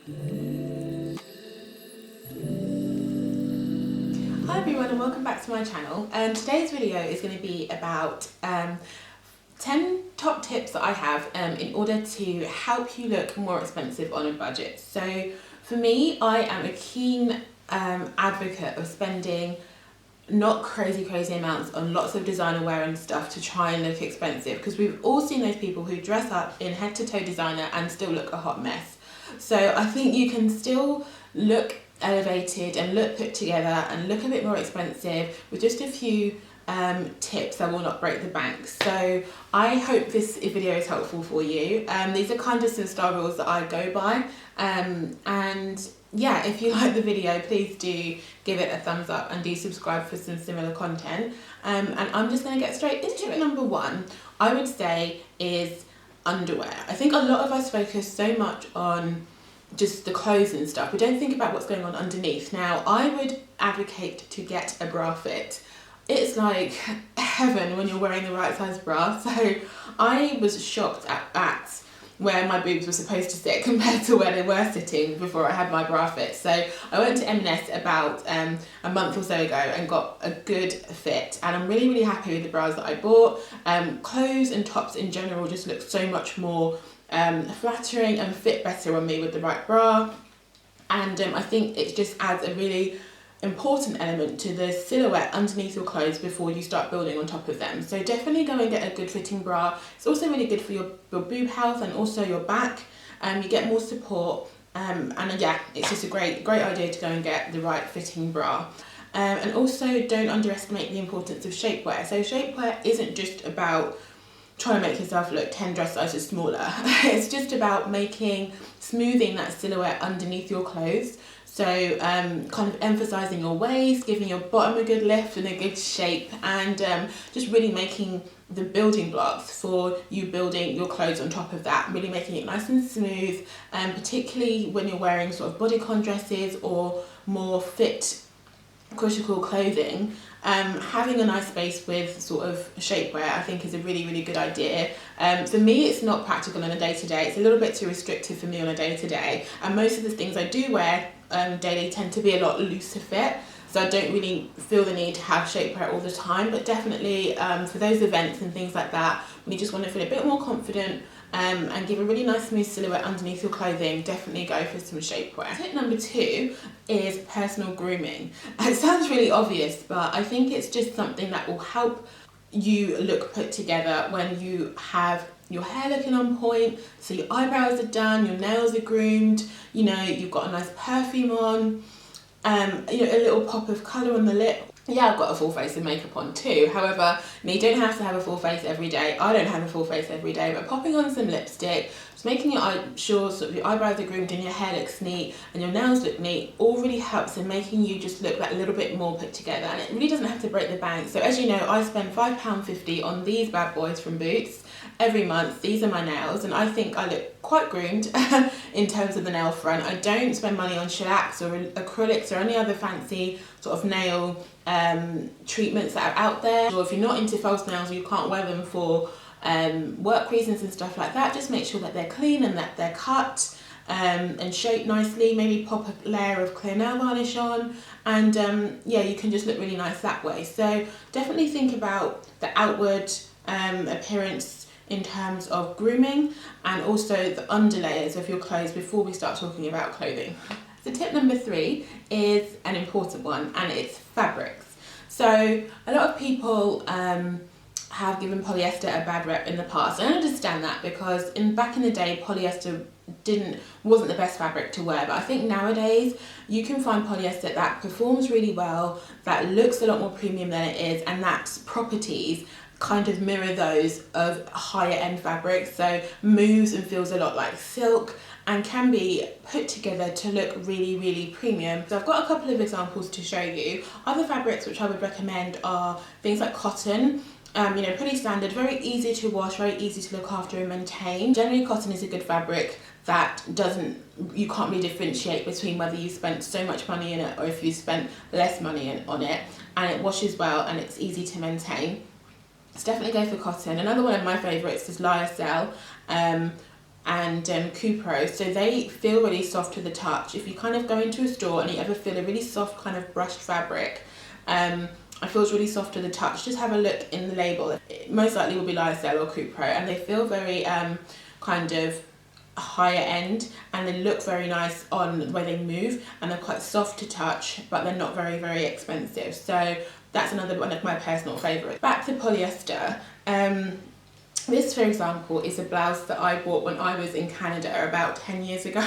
Hi everyone and welcome back to my channel. Today's video is going to be about 10 top tips that I have in order to help you look more expensive on a budget. So for me, I am a keen advocate of spending not crazy amounts on lots of designer wear and stuff to try and look expensive, because we've all seen those people who dress up in head to toe designer and still look a hot mess. So I think you can still look elevated and look put together and look a bit more expensive with just a few tips that will not break the bank. So I hope this video is helpful for you. These are kind of some style rules that I go by, and yeah, if you like the video, please do give it a thumbs up and do subscribe for some similar content. And I'm just going to get straight into it. Number one, I would say, is underwear. I think a lot of us focus so much on just the clothes and stuff. We don't think about what's going on underneath. Now, I would advocate to get a bra fit. It's like heaven when you're wearing the right size bra. So I was shocked at where my boobs were supposed to sit compared to where they were sitting before I had my bra fit. So I went to M&S about a month or so ago and got a good fit, and I'm really happy with the bras that I bought. Clothes and tops in general just look so much more flattering and fit better on me with the right bra, and I think it just adds a really important element to the silhouette underneath your clothes before you start building on top of them. So definitely go and get a good fitting bra. It's also really good for your boob health and also your back. You get more support, and yeah, it's just a great idea to go and get the right fitting bra. And also don't underestimate the importance of shapewear. So shapewear isn't just about trying to make yourself look 10 dress sizes smaller. It's just about smoothing that silhouette underneath your clothes. So kind of emphasising your waist, giving your bottom a good lift and a good shape, and just really making the building blocks for you building your clothes on top of that, really making it nice and smooth, particularly when you're wearing sort of bodycon dresses or more fit critical clothing. Having a nice base with sort of shapewear I think is a really good idea. For me, it's not practical on a day-to-day. It's a little bit too restrictive for me on a day-to-day, and most of the things I do wear daily tend to be a lot looser fit, so I don't really feel the need to have shapewear all the time. But definitely for those events and things like that, when you just want to feel a bit more confident and give a really nice smooth silhouette underneath your clothing, definitely go for some shapewear. Tip number 2 is personal grooming. It sounds really obvious, but I think it's just something that will help you look put together when you have your hair looking on point, so your eyebrows are done, your nails are groomed, you know, you've got a nice perfume on, you know, a little pop of colour on the lip. Yeah, I've got a full face of makeup on too. However, you don't have to have a full face every day. I don't have a full face every day, but popping on some lipstick, just making sure sort of your eyebrows are groomed and your hair looks neat and your nails look neat, all really helps in making you just look that little bit more put together. And it really doesn't have to break the bank. So as you know, I spend £5.50 on these bad boys from Boots every month. These are my nails, and I think I look quite groomed in terms of the nail front. I don't spend money on shellacs or acrylics or any other fancy sort of nail treatments that are out there. Or if you're not into false nails or you can't wear them for work reasons and stuff like that, just make sure that they're clean and that they're cut and shaped nicely. Maybe pop a layer of clear nail varnish on, and yeah, you can just look really nice that way. So definitely think about the outward appearance in terms of grooming, and also the underlayers of your clothes before we start talking about clothing. So tip number 3 is an important one, and it's fabrics. So a lot of people have given polyester a bad rep in the past. I understand that, because back in the day, polyester wasn't the best fabric to wear, but I think nowadays you can find polyester that performs really well, that looks a lot more premium than it is, and that's properties kind of mirror those of higher end fabrics, so moves and feels a lot like silk and can be put together to look really premium. So I've got a couple of examples to show you. Other fabrics which I would recommend are things like cotton. You know, pretty standard, very easy to wash, very easy to look after and maintain. Generally, cotton is a good fabric that you can't really differentiate between whether you spent so much money in it or if you spent less money on it, and it washes well and it's easy to maintain. So definitely go for cotton. Another one of my favourites is lyocell. and Cupro, so they feel really soft to the touch. If you kind of go into a store and you ever feel a really soft kind of brushed fabric, it feels really soft to the touch, just have a look in the label. It most likely will be Lyocell or Cupro, and they feel very kind of higher end, and they look very nice on the way they move, and they're quite soft to touch, but they're not very expensive. So that's another one of my personal favourites. Back to polyester. This, for example, is a blouse that I bought when I was in Canada about 10 years ago.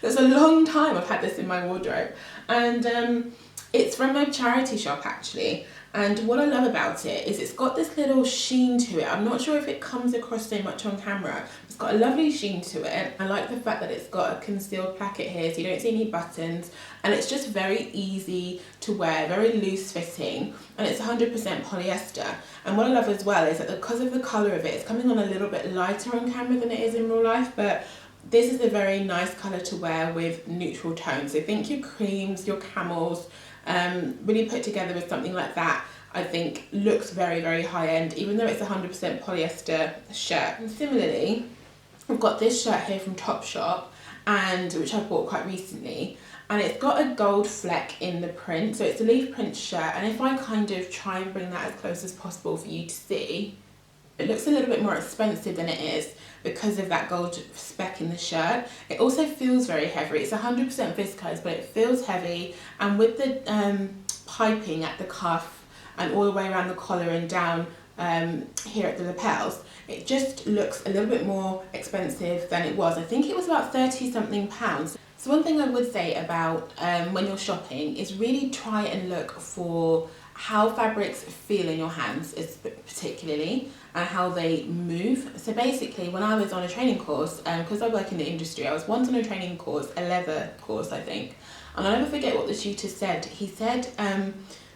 That's a long time I've had this in my wardrobe. And it's from a charity shop, actually. And what I love about it is it's got this little sheen to it. I'm not sure if it comes across so much on camera. It's got a lovely sheen to it. I like the fact that it's got a concealed placket here, so you don't see any buttons. And it's just very easy to wear, very loose fitting. And it's 100% polyester. And what I love as well is that because of the colour of it, it's coming on a little bit lighter on camera than it is in real life. But this is a very nice colour to wear with neutral tones. So think your creams, your camels, really put together with something like that, I think looks very high end, even though it's 100% polyester shirt. And similarly, I've got this shirt here from Topshop, and which I bought quite recently, and it's got a gold fleck in the print, so it's a leaf print shirt. And if I kind of try and bring that as close as possible for you to see, it looks a little bit more expensive than it is because of that gold speck in the shirt. It also feels very heavy. It's 100% viscose, but it feels heavy. And with the piping at the cuff and all the way around the collar and down here at the lapels, it just looks a little bit more expensive than it was. I think it was about 30 something pounds. So one thing I would say about when you're shopping is really try and look for how fabrics feel in your hands, particularly, and how they move. So basically, when I was on a training course, because I work in the industry, I was once on a training course, a leather course, I think, and I'll never forget what the tutor said. He said,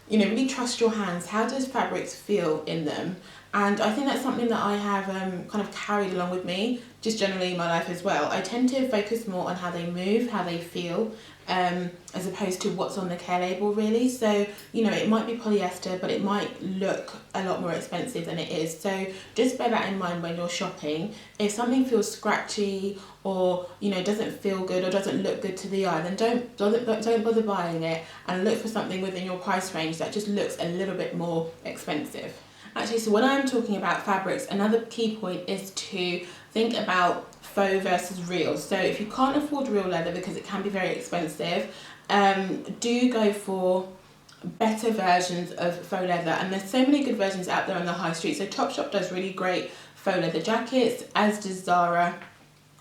you know, really trust your hands. How does fabrics feel in them? And I think that's something that I have kind of carried along with me, just generally in my life as well. I tend to focus more on how they move, how they feel, as opposed to what's on the care label, really. So, you know, it might be polyester, but it might look a lot more expensive than it is. So just bear that in mind when you're shopping. If something feels scratchy or, you know, doesn't feel good or doesn't look good to the eye, then don't bother buying it, and look for something within your price range that just looks a little bit more expensive. Actually, so when I'm talking about fabrics, another key point is to think about faux versus real. So if you can't afford real leather because it can be very expensive, do go for better versions of faux leather. And there's so many good versions out there on the high street. So Topshop does really great faux leather jackets, as does Zara.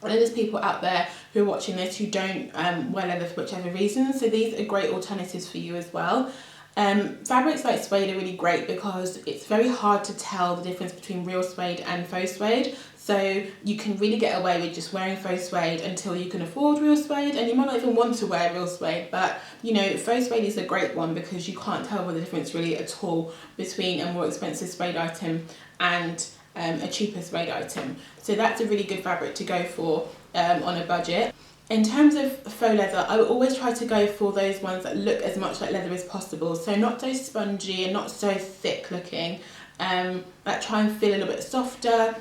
I know there's people out there who are watching this who don't wear leather for whichever reason. So these are great alternatives for you as well. Fabrics like suede are really great because it's very hard to tell the difference between real suede and faux suede. So you can really get away with just wearing faux suede until you can afford real suede, and you might not even want to wear real suede, but you know, faux suede is a great one because you can't tell the difference really at all between a more expensive suede item and a cheaper suede item. So that's a really good fabric to go for on a budget. In terms of faux leather, I would always try to go for those ones that look as much like leather as possible. So not so spongy and not so thick looking. Like try and feel a little bit softer.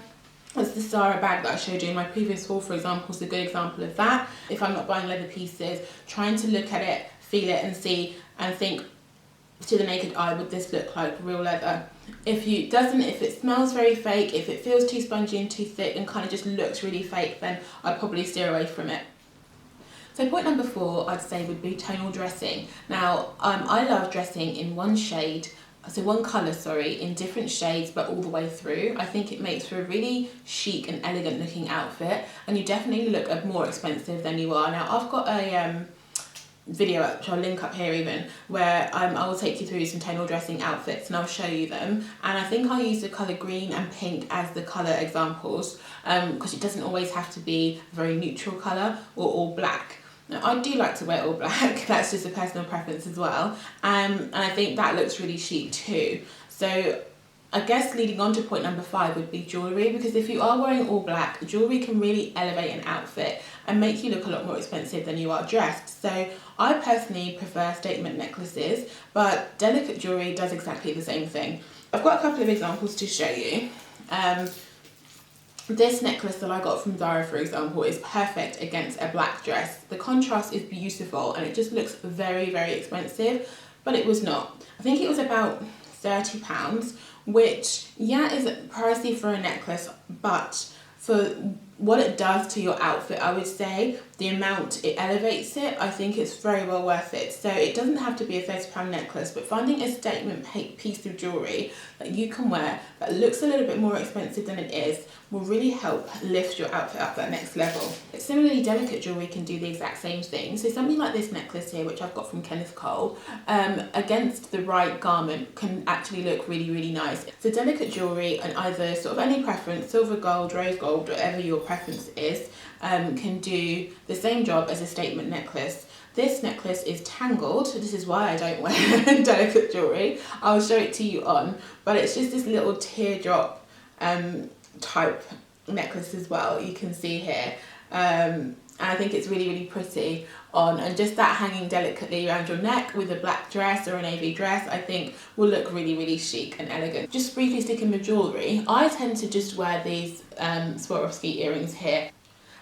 As the Zara bag that I showed you in my previous haul, for example, is a good example of that. If I'm not buying leather pieces, trying to look at it, feel it and see and think to the naked eye, would this look like real leather? If it smells very fake, if it feels too spongy and too thick and kind of just looks really fake, then I'd probably steer away from it. So point number 4, I'd say, would be tonal dressing. Now, I love dressing in one colour, in different shades, but all the way through. I think it makes for a really chic and elegant looking outfit, and you definitely look more expensive than you are. Now, I've got a video up, which I'll link up here even, where I will take you through some tonal dressing outfits and I'll show you them. And I think I'll use the colour green and pink as the colour examples, because it doesn't always have to be a very neutral colour or all black. Now, I do like to wear all black, that's just a personal preference as well, and I think that looks really chic too. So I guess leading on to point number 5 would be jewellery, because if you are wearing all black, jewellery can really elevate an outfit and make you look a lot more expensive than you are dressed. So I personally prefer statement necklaces, but delicate jewellery does exactly the same thing. I've got a couple of examples to show you. this necklace that I got from Zara, for example, is perfect against a black dress. The contrast is beautiful and it just looks very, very expensive, but it was not. I think it was about £30, which, yeah, is pricey for a necklace, but for what it does to your outfit, I would say, the amount it elevates it, I think it's very well worth it. So it doesn't have to be a £30 necklace, but finding a statement piece of jewellery that you can wear that looks a little bit more expensive than it is will really help lift your outfit up that next level. Similarly, delicate jewellery can do the exact same thing. So something like this necklace here, which I've got from Kenneth Cole, against the right garment can actually look really, really nice. So delicate jewellery, and either sort of any preference, silver, gold, rose gold, whatever your preference is, can do the same job as a statement necklace. This necklace is tangled, so this is why I don't wear delicate jewellery. I'll show it to you on, but it's just this little teardrop type necklace as well, you can see here. And I think it's really, really pretty on, and just that hanging delicately around your neck with a black dress or a navy dress, I think will look really, really chic and elegant. Just briefly sticking with jewellery, I tend to just wear these Swarovski earrings here,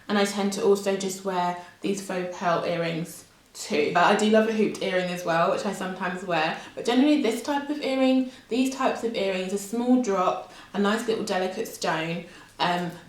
and I tend to also just wear these faux pearl earrings too. I do love a hooped earring as well, which I sometimes wear, but generally this type of earring, these types of earrings, a small drop, a nice little delicate stone,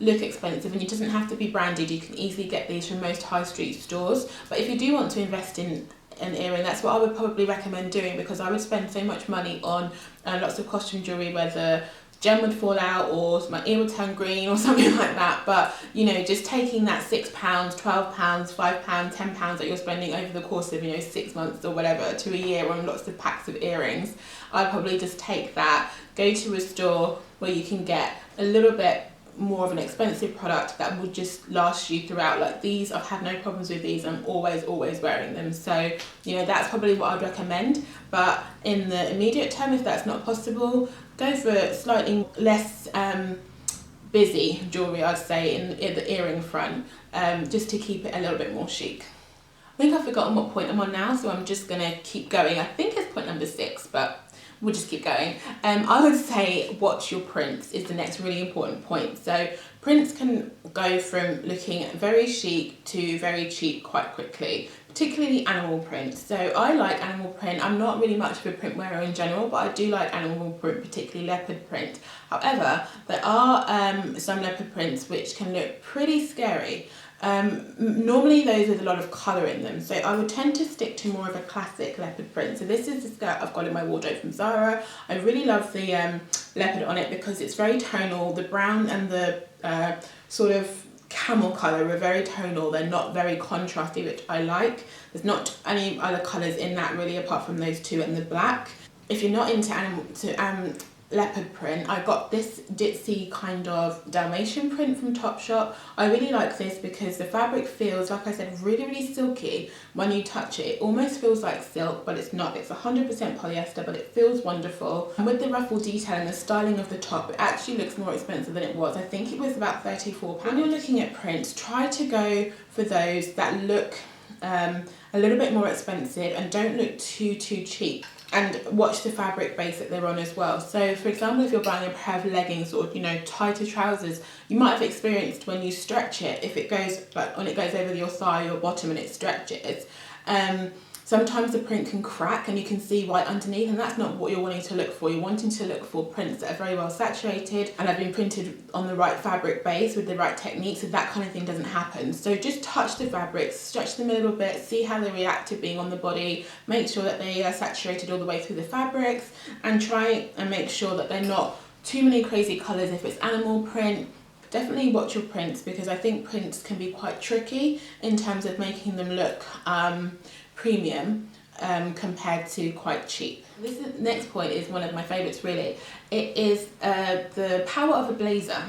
look expensive, and it doesn't have to be branded. You can easily get these from most high street stores, but if you do want to invest in an earring, that's what I would probably recommend doing, because I would spend so much money on lots of costume jewellery where the gem would fall out or my ear would turn green or something like that. But you know, just taking that £6, £12, £5, £10 that you're spending over the course of, you know, 6 months or whatever to a year on lots of packs of earrings, I'd probably just take that, go to a store where you can get a little bit more of an expensive product that would just last you throughout. Like these, I've had no problems with these, I'm always wearing them. So you know, that's probably what I'd recommend. But in the immediate term, if that's not possible, go for slightly less busy jewellery, I'd say, in the earring front, just to keep it a little bit more chic. I think I've forgotten what point I'm on now, so I'm just gonna keep going. I think it's point number 6, but we'll just keep going. I would say watch your prints is the next really important point. So prints can go from looking very chic to very cheap quite quickly, particularly animal print. So I like animal print. I'm not really much of a print wearer in general, but I do like animal print, particularly leopard print. However, there are some leopard prints which can look pretty scary. Normally those with a lot of colour in them, so I would tend to stick to more of a classic leopard print. So this is the skirt I've got in my wardrobe from Zara. I really love the leopard on it because it's very tonal. The brown and the sort of camel colour are very tonal. They're not very contrasty, which I like. There's not any other colours in that really apart from those two and the black. If you're not into leopard print, I got this ditzy kind of Dalmatian print from Topshop. I really like this because the fabric feels, like I said, really, really silky when you touch it. It almost feels like silk, but it's not. It's 100% polyester, but it feels wonderful. And with the ruffle detail and the styling of the top, it actually looks more expensive than it was. I think it was about £34. When you're looking at prints, try to go for those that look a little bit more expensive and don't look too cheap. And watch the fabric base that they're on as well. So for example, if you're buying a pair of leggings or, you know, tighter trousers, you might have experienced when you stretch it, if it goes, like when it goes over your thigh or bottom and it stretches, sometimes the print can crack and you can see white underneath, and that's not what you're wanting to look for. You're wanting to look for prints that are very well saturated and have been printed on the right fabric base with the right technique, so that kind of thing doesn't happen. So just touch the fabrics, stretch them a little bit, see how they react to being on the body, make sure that they are saturated all the way through the fabrics, and try and make sure that they're not too many crazy colours. If it's animal print, definitely watch your prints, because I think prints can be quite tricky in terms of making them look premium compared to quite cheap. Next point is one of my favourites really. It is the power of a blazer.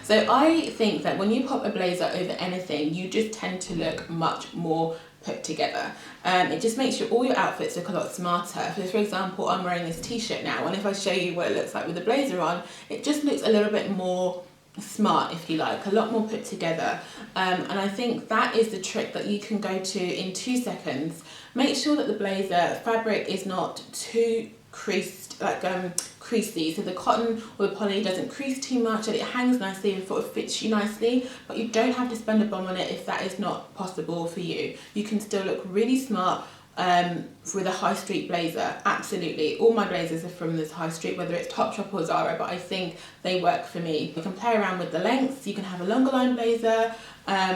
So I think that when you pop a blazer over anything, you just tend to look much more put together. It just makes all your outfits look a lot smarter. So for example, I'm wearing this t-shirt now, and if I show you what it looks like with the blazer on, it just looks a little bit more smart, if you like, a lot more put together. And I think that is the trick that you can go to in 2 seconds. Make sure that the blazer fabric is not too creasy, so the cotton or the poly doesn't crease too much and it hangs nicely and sort of fits you nicely. But you don't have to spend a bomb on it if that is not possible for you. You can still look really smart with a high street blazer. Absolutely, all my blazers are from this high street, whether it's Topshop or Zara, but I think they work for me. You can play around with the lengths. You can have a longer line blazer,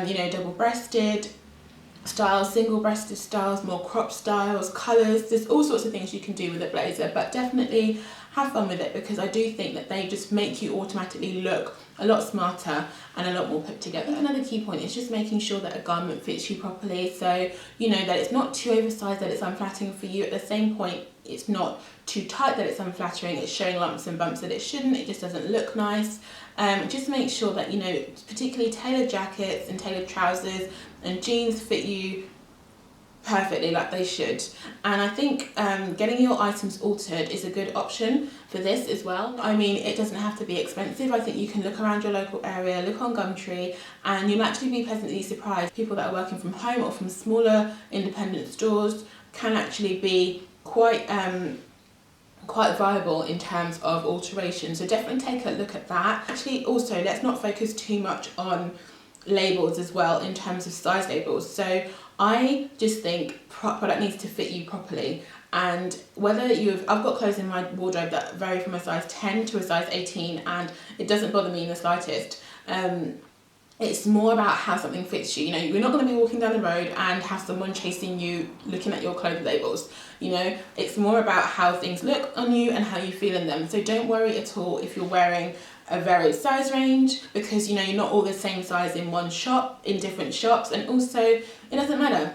you know, double breasted styles, single breasted styles, more crop styles, colours. There's all sorts of things you can do with a blazer, but definitely have fun with it, because I do think that they just make you automatically look a lot smarter and a lot more put together. Another key point is just making sure that a garment fits you properly, so you know that it's not too oversized that it's unflattering for you. At the same point, it's not too tight that it's unflattering, it's showing lumps and bumps that it shouldn't, it just doesn't look nice. Just make sure that, you know, particularly tailored jackets and tailored trousers and jeans fit you perfectly like they should. And I think getting your items altered is a good option for this as well. I mean, it doesn't have to be expensive. I think you can look around your local area, look on Gumtree, and you'll actually be pleasantly surprised. People that are working from home or from smaller independent stores can actually be quite viable in terms of alteration, so definitely take a look at that. Actually, also, let's not focus too much on labels as well in terms of size labels. So I just think product needs to fit you properly, and whether I've got clothes in my wardrobe that vary from a size 10 to a size 18, and it doesn't bother me in the slightest. It's more about how something fits you. You know, you're not going to be walking down the road and have someone chasing you looking at your clothing labels. You know, it's more about how things look on you and how you feel in them. So don't worry at all if you're wearing a varied size range, because you know you're not all the same size in one shop, in different shops, and also it doesn't matter.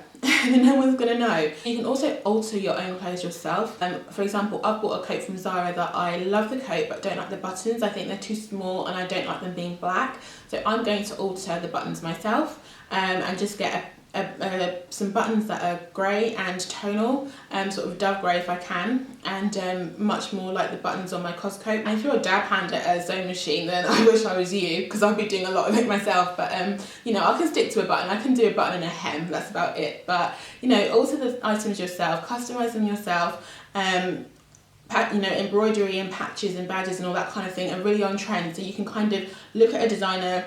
No one's gonna know. You can also alter your own clothes yourself. For example, I've bought a coat from Zara that I love the coat but don't like the buttons. I think they're too small and I don't like them being black. So I'm going to alter the buttons myself and just get some buttons that are grey and tonal, sort of dove grey if I can, and much more like the buttons on my COS coat. And if you're a dab hand at a sewing machine, then I wish I was you, because I'll be doing a lot of it myself. But you know, I can stick to a button. I can do a button and a hem, that's about it. But you know, alter the items yourself, customise them yourself. You know, embroidery and patches and badges and all that kind of thing are really on trend, so you can kind of look at a designer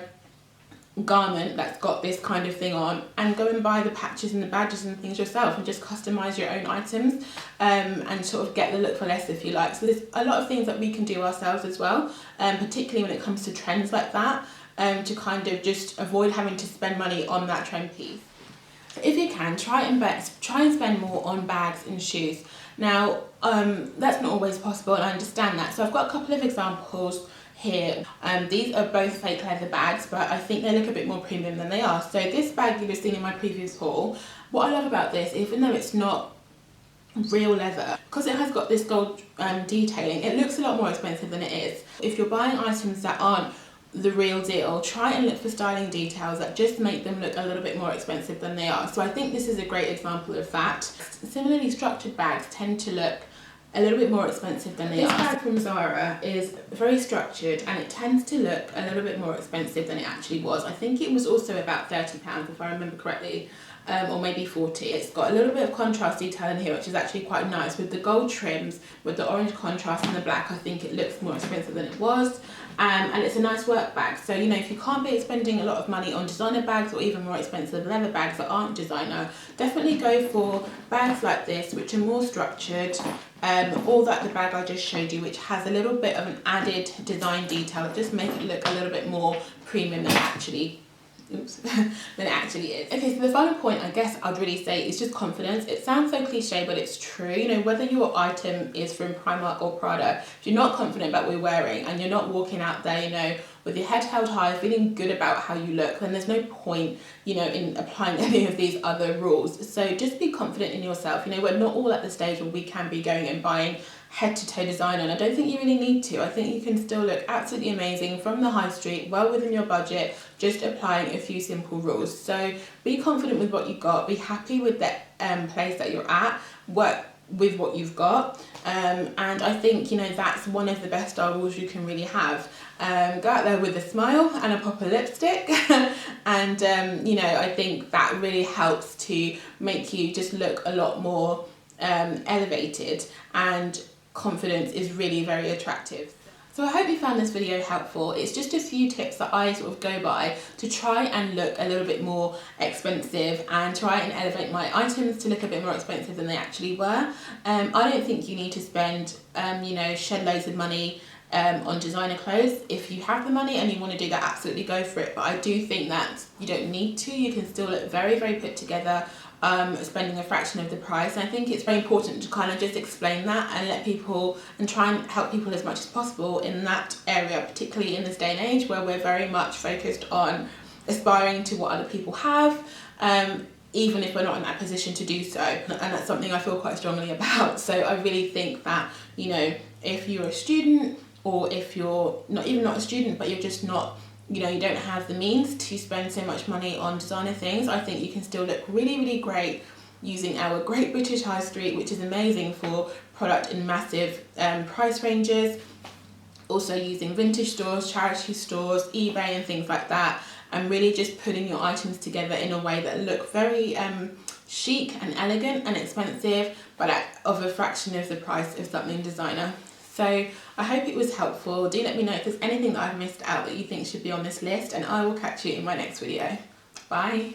garment that's got this kind of thing on and go and buy the patches and the badges and things yourself, and just customize your own items and sort of get the look for less, if you like. So there's a lot of things that we can do ourselves as well, particularly when it comes to trends like that, to kind of just avoid having to spend money on that trend piece. So if you can, try and spend more on bags and shoes. Now that's not always possible, and I understand that, so I've got a couple of examples here. These are both fake leather bags, but I think they look a bit more premium than they are. So this bag you were seeing in my previous haul, what I love about this, even though it's not real leather, because it has got this gold detailing, it looks a lot more expensive than it is. If you're buying items that aren't the real deal, try and look for styling details that just make them look a little bit more expensive than they are. So I think this is a great example of that. Similarly structured bags tend to look a little bit more expensive than they are. This bag from Zara is very structured and it tends to look a little bit more expensive than it actually was. I think it was also about £30 if I remember correctly, or maybe 40. It's got a little bit of contrast detail in here, which is actually quite nice. With the gold trims, with the orange contrast and the black, I think it looks more expensive than it was. And it's a nice work bag. So, you know, if you can't be spending a lot of money on designer bags or even more expensive leather bags that aren't designer, definitely go for bags like this, which are more structured, or that the bag I just showed you, which has a little bit of an added design detail that just make it look a little bit more premium than it actually is. Okay, so the final point I guess I'd really say is just confidence. It sounds so cliche, but it's true. You know, whether your item is from Primark or Prada, if you're not confident about what you're wearing and you're not walking out there, you know, with your head held high, feeling good about how you look, then there's no point, you know, in applying any of these other rules. So just be confident in yourself. You know, we're not all at the stage where we can be going and buying head-to-toe designer, and I don't think you really need to. I think you can still look absolutely amazing from the high street, well within your budget, just applying a few simple rules. So be confident with what you've got, be happy with the place that you're at, work with what you've got, and I think, you know, that's one of the best style rules you can really have. Go out there with a smile and a proper lipstick and you know, I think that really helps to make you just look a lot more elevated. And confidence is really very attractive. So I hope you found this video helpful. It's just a few tips that I sort of go by to try and look a little bit more expensive and try and elevate my items to look a bit more expensive than they actually were. I don't think you need to spend, you know, shed loads of money on designer clothes. If you have the money and you want to do that, absolutely go for it. But I do think that you don't need to. You can still look very, very put together, spending a fraction of the price. And I think it's very important to kind of just explain that and let people and try and help people as much as possible in that area, particularly in this day and age where we're very much focused on aspiring to what other people have, even if we're not in that position to do so. And that's something I feel quite strongly about. So I really think that, you know, if you're a student, or if you're not a student, but you're just not, you know, you don't have the means to spend so much money on designer things, I think you can still look really, really great using our Great British High Street, which is amazing for product in massive price ranges. Also using vintage stores, charity stores, eBay and things like that, and really just putting your items together in a way that look very chic and elegant and expensive, but of a fraction of the price of something designer. So I hope it was helpful. Do let me know if there's anything that I've missed out that you think should be on this list, and I will catch you in my next video. Bye.